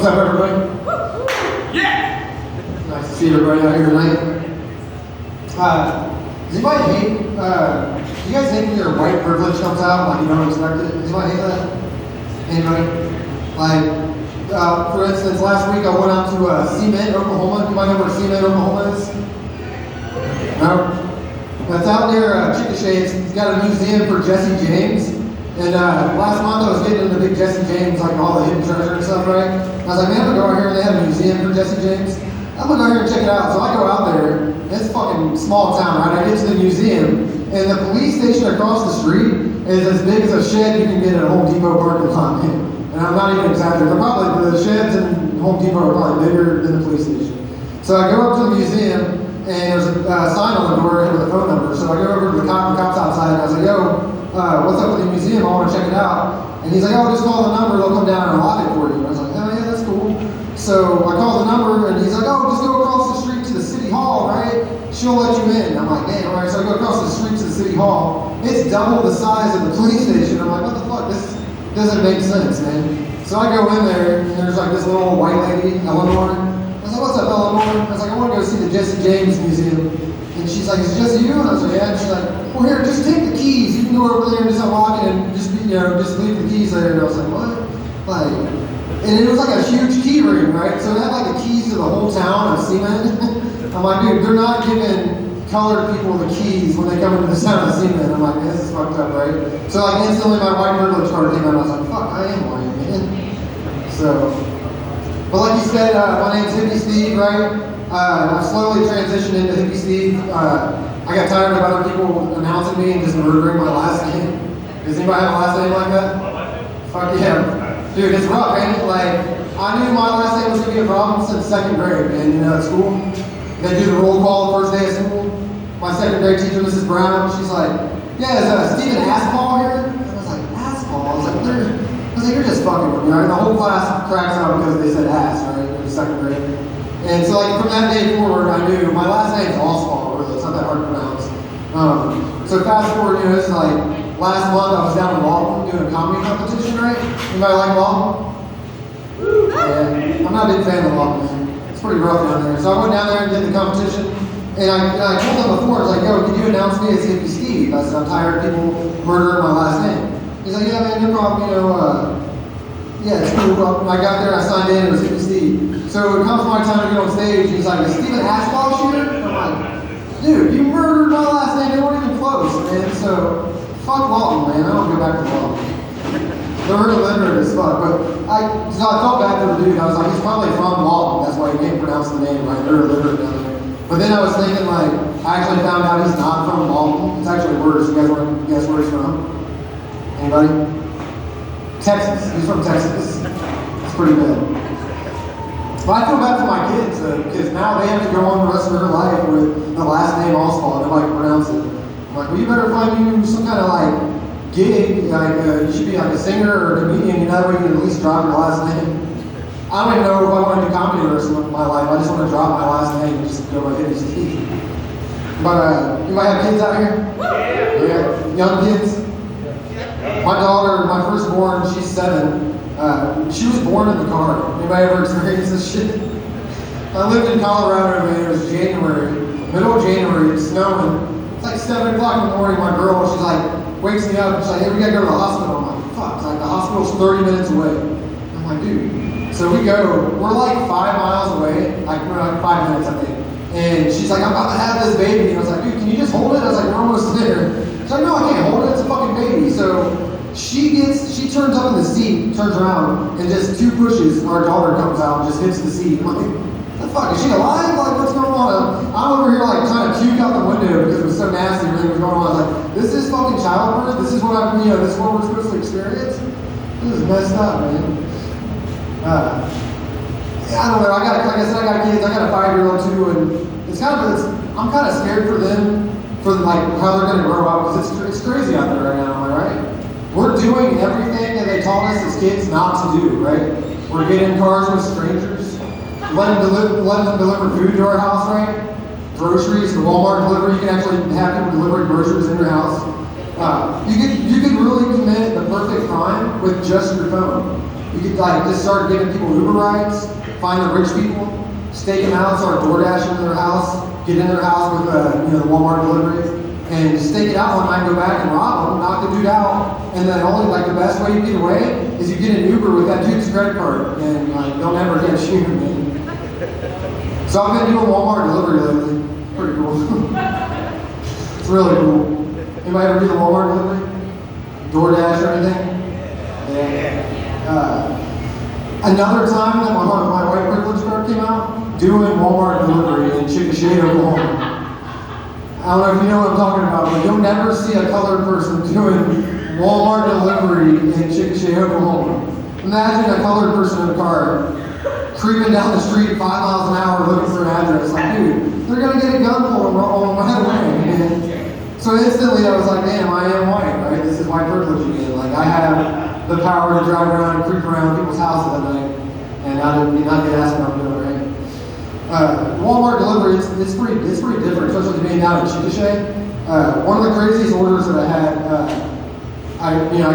What's up, everybody? Yeah! Nice to see everybody out here tonight. Does anybody hate, do you guys hate when your white privilege comes out, like you don't expect it? Does anybody hate that? Anybody? Like, for instance, last week I went out to Cement, Oklahoma. You might know where Cement, Oklahoma is? No? That's out near Chickasha. It's got a museum for Jesse James. And last month I was getting into big Jesse James, like all the hidden treasure and stuff, right? I was like, man, I'm gonna go out here and they have a museum for Jesse James. I'm gonna go here and check it out. So I go out there, and it's a fucking small town, right? I get to the museum, and the police station across the street is as big as a shed you can get at a Home Depot parking lot. And I'm not even exaggerating. They're probably, the sheds in Home Depot are probably bigger than the police station. So I go up to the museum, and there's a sign on the door with a phone number. So I go over to the cops outside, and I was like, yo, what's up with the museum? I want to check it out. And he's like, oh, just call the number, they'll come down and lock it for you. And I was like, oh yeah, that's cool. So I call the number, and he's like, oh, just go across the street to the city hall, right? She'll let you in. I'm like, damn, all right. So I go across the street to the city hall. It's double the size of the police station. I'm like, what the fuck? This doesn't make sense, man. So I go in there, and there's like this little white lady, Eleanor. I was like, what's up, Eleanor? I was like, I want to go see the Jesse James Museum. And she's like, is it just you? And I was like, yeah. And she's like, well, here, just take the keys. You can go over there and just unlock it and just, just leave the keys there. And I was like, what? Like, and it was like a huge key ring, right? So it had like the keys to the whole town of Cement. I'm like, dude, they're not giving colored people the keys when they come into the town of Cement. I'm like, this is fucked up, right? So like instantly my white privilege card came out. I was like, fuck, I am white, man. So, but like you said, my name's Hippie Steve, right? I've slowly transitioned into Hippie Steve. I got tired of other people announcing me and just murdering my last name. Does anybody have a last name like that? Fuck yeah. Dude, it's rough, man. Like, I knew my last name was going to be a problem since second grade, man. At school, they do the roll call the first day of school. My second grade teacher, Mrs. Brown, she's like, yeah, is Stephen Aspall here? And I was like, Aspall? I was like, you're just fucking with me, right? The whole class cracks out because they said ass, right? In second grade. And so, like, from that day forward, I knew my last name is Allspall, really. It's not that hard to pronounce. So fast forward, it's like, last month I was down in Lawton doing a comedy competition, right? Anybody like Lawton? Yeah, I'm not a big fan of Lawton, man. It's pretty rough down there. So I went down there and did the competition, and I told them before, I was like, yo, can you announce me as Hippie Steve? I said, I'm tired of people murdering my last name. He's like, yeah, man, no problem, yeah, it's cool. When I got there, I signed in, it was Hippie Steve. So it comes my time to get on stage, he's like, is Stephen Aspall here? I'm like, dude, you murdered my last name, they weren't even close, man. So, fuck Lawton, man, I don't go back to Lawton. They're illiterate as fuck, but I felt bad for the dude. I was like, he's probably from Lawton, that's why he can't pronounce the name, right? They're illiterate down there. But then I was thinking, like, I actually found out he's not from Lawton. It's actually worse. You guys want to guess where he's from? Anybody? Texas. He's from Texas. It's pretty bad. But I feel bad for my kids, because now they have to go on the rest of their life with the last name Allspall. Nobody can pronounce it. I'm like, well, you better find you some kind of like gig. Like you should be like a singer or a comedian. That way you can at least drop your last name. I don't even know if I want to do comedy the rest of my life. I just want to drop my last name and just go by Hippie Steve. But you might have kids out here? Yeah. Young kids? My daughter, my firstborn, she's 7. She was born in the car. Anybody ever experienced this shit? I lived in Colorado, man. It was January, middle of January, it's snowing. It's like 7 o'clock in the morning. My girl, she's like, wakes me up. She's like, hey, we gotta go to the hospital. I'm like, fuck. It's like the hospital's 30 minutes away. I'm like, dude. So we go. We're like 5 miles away. Like we're like 5 minutes, I think. And she's like, I'm about to have this baby. And I was like, dude, can you just hold it? I was like, we're almost there. She's like, no, I can't hold it. It's a fucking baby. So she turns up in the seat, turns around, and just 2 pushes, our daughter comes out and just hits the seat. I'm like, the fuck, is she alive? Like, what's going on? I'm over here like trying to puke out the window because it was so nasty, everything was going on. I was like, this is fucking childbirth? This is what this is what we're supposed to experience? This is messed up, man. Yeah, I don't know, like I said, I got kids, I got a 5-year-old too, and I'm kind of scared for them, for like how they're gonna grow up, because it's crazy out there right now, am I right? We're doing everything that they taught us as kids not to do, right? We're getting in cars with strangers, letting them deliver food to our house, right? Groceries, the Walmart delivery, you can actually have people delivering groceries in your house. You could really commit the perfect crime with just your phone. You could like just start giving people Uber rides, find the rich people, stake them out, start DoorDash into their house, get in their house with the Walmart delivery, and stake it out one night, go back and rob them, knock the dude out, and then only like the best way you get away is you get an Uber with that dude's credit card, and like don't ever get shooted, man. So I've been doing Walmart delivery lately. Pretty cool. It's really cool. Anybody ever do the Walmart delivery? DoorDash or anything? Yeah. Another time that my white privilege card came out, doing Walmart delivery in Chickasha, Oklahoma. I don't know if you know what I'm talking about, but you'll never see a colored person doing Walmart delivery in Chickasha, Oklahoma. Imagine a colored person in a car creeping down the street 5 miles an hour looking for an address. Like, dude, they're gonna get a gun pulled on right away. So instantly I was like, damn, I am white, right? This is white privilege again. Like I have the power to drive around and creep around people's houses at night and not get asked what I'm doing, right? Walmart delivery, it's pretty different, especially being down in Chickasha. One of the craziest orders that I had, I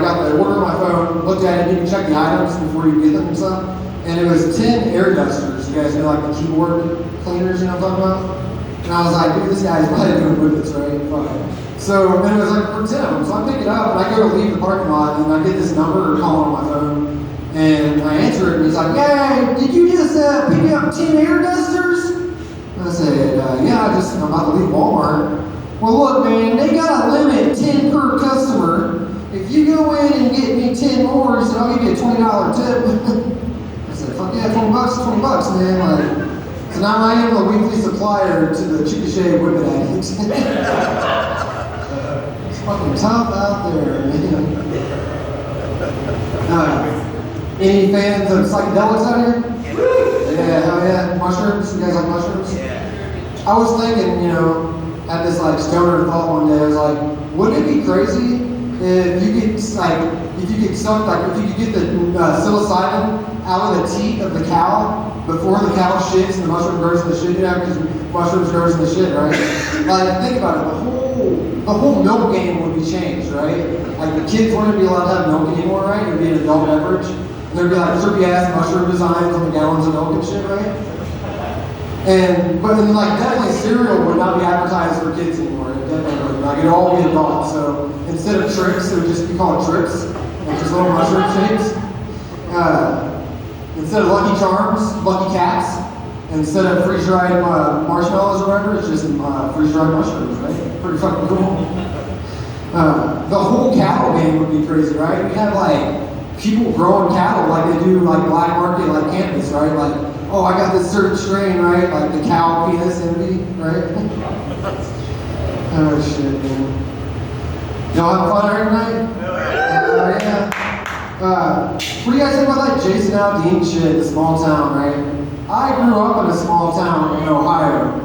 got the order on my phone, looked at it, you can check the items before you get them and stuff. And it was 10 air dusters. You guys know like the keyboard cleaners, you know what I'm talking about? And I was like, dude, this guy's probably doing with this, right? Fine. So then it was like for 10 of them. So I pick it up and I go to leave the parking lot and I get this number or call on my phone. And I answer it and he's like, hey, did you just pick up 10 air dusters? And I said, yeah, I'm about to leave Walmart. Well, look, man, they got a limit, 10 per customer. If you go in and get me 10 more, he said, I'll give you a $20 tip. I said, fuck yeah, $20, man. Like, so now I am a weekly supplier to the Chickasha women addicts. It's fucking tough out there, man. Any fans of psychedelics out here? Yeah, hell yeah. Mushrooms? You guys like mushrooms? Yeah. I was thinking, had this like stoner thought one day. I was like, wouldn't it be crazy if you could get the psilocybin out of the teat of the cow before the cow shits and the mushroom grows in the shit, because mushrooms grows in the shit, right? Like, think about it, the whole milk game would be changed, right? Like, the kids wouldn't be allowed to have milk anymore, right? It would be an adult beverage. And there'd be like trippy ass mushroom designs on the gallons of milk and shit, right? But then like definitely cereal would not be advertised for kids anymore. It definitely would. Like it'd all be adult. So instead of Trix, it would just be called Trips, like just little mushroom shapes. Instead of Lucky Charms, Lucky Cats. Instead of freeze-dried marshmallows or whatever, it's just freeze-dried mushrooms, right? Pretty fucking cool. The whole cattle game would be crazy, right? We have like people growing cattle like they do like black market like cannabis, right? Like, oh, I got this certain strain, right? Like the cow penis envy, right? Oh shit, man. Y'all having fun every night? Yeah. What do you guys think about that Jason Aldean shit, the small town, right? I grew up in a small town in Ohio.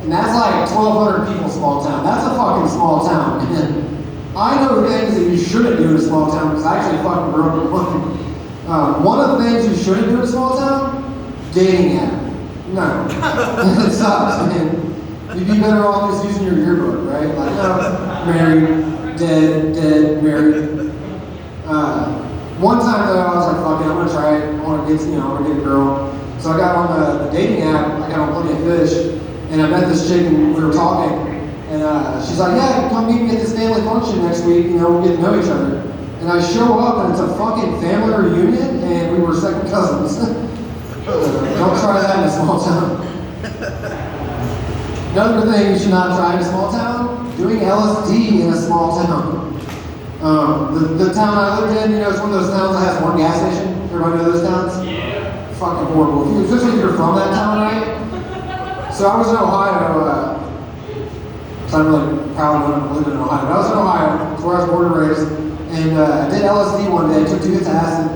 And that's like 1,200 people small town. That's a fucking small town. I know things that you shouldn't do in a small town because I actually fucking grew up in one. One of the things you shouldn't do in a small town, dating app. No. It sucks, man. You'd be better off just using your yearbook, right? Like, married, dead, married. One time though, I was like, fuck it, I'm gonna try it. I wanna get a girl. So I got on the dating app, I got on Plenty of Fish, and I met this chick and we were talking. And she's like, yeah, come meet me at this family function next week, we'll get to know each other. And I show up and it's a fucking family reunion and we were second cousins. Don't try that in a small town. Another thing you should not try in a small town, doing LSD in a small town. The town I lived in, it's one of those towns that has one gas station. Everybody know those towns? Yeah. Fucking horrible. Especially if you're from that town, right? So I was in Ohio, so I'm really proud of living in Ohio. But I was in Ohio, that's where I was born and raised, and I did LSD one day, took 2 hits of acid,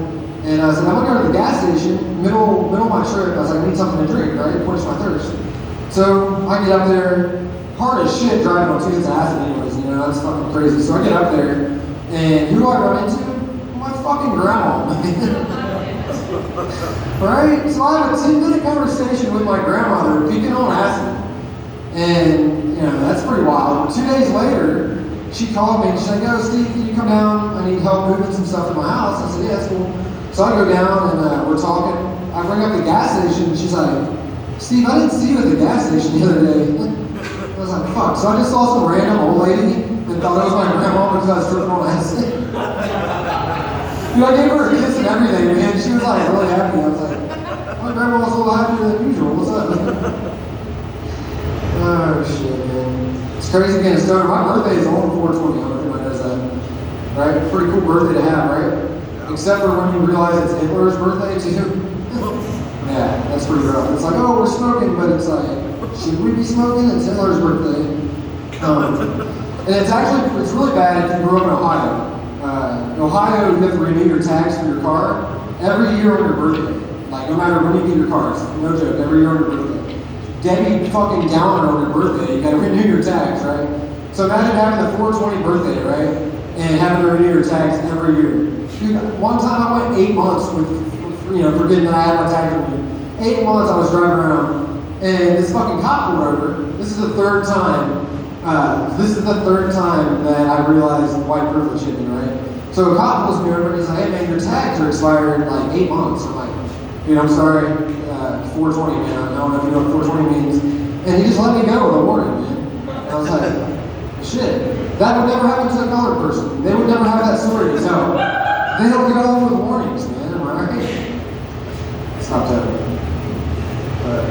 and I said, I'm gonna go to the gas station, middle of my trip, I was like, I need something to drink, right? Quench my thirst. So I get up there, hard as shit driving on 2 hits of acid anyways, that's fucking crazy. So I get up there, and who do I run into? My fucking grandma. Right? So I have a 10-minute conversation with my grandmother, peeking on acid. And, that's pretty wild. 2 days later, she called me and she's like, yo, Steve, can you come down? I need help moving some stuff in my house. I said, yeah, that's cool. So I go down and we're talking. I bring up the gas station and she's like, Steve, I didn't see you at the gas station the other day. I was like, fuck. So I just saw some random old lady and thought it was my grandma because I was tripping on acid. Dude, I gave her a kiss and everything, man. She was like really happy. I was like, my grandma was a little happier than usual. What's up? Oh shit, man. It's crazy being a stoner. My birthday is on 4/20. I don't know if anybody knows that. Right? Pretty cool birthday to have, right? Except for when you realize it's Hitler's birthday too. Yeah, that's pretty rough. It's like, oh, we're smoking, but it's like, should we be smoking? It's Hitler's birthday. And it's really bad if you grew up in Ohio. In Ohio, you have to renew your tax for your car every year on your birthday. Like, no matter when you get your car, it's no joke, every year on your birthday. Debbie fucking Downer on your birthday, you gotta renew your tax, right? So imagine having the 4/20 birthday, right? And having to renew your tax every year. Dude, one time I went 8 months with forgetting that I had my tax renewed. 8 months I was driving around, and this fucking cop pulled over. This is the third time. That I realized white privilege hit me, right? So a cop pulls me over and he's like, hey man, your tags are expired in like 8 months. I'm like, dude, I'm sorry, 4/20, man. I don't know if you know what 4/20 means. And he just let me go with a warning, man. And I was like, shit, that would never happen to a colored person. They would never have that story to tell. They don't get all with warnings, man. Am I right? Stop that. But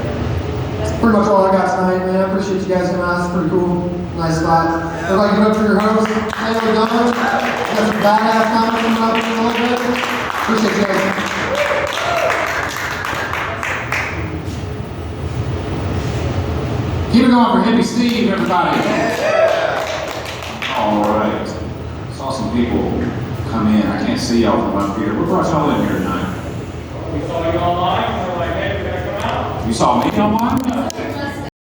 that's pretty much all I got tonight, man. I appreciate you guys coming out. It's pretty cool. Nice spot. Everybody give it up for your host. Hey, we're done. Got some badass comments coming up in a little bit. Appreciate you guys. Keep it going for Hippie Steve, everybody. All right. Saw some people come in. I can't see y'all from up here. What brought y'all in here tonight? We saw you online, and we're like, hey, we gotta come out. You saw me online?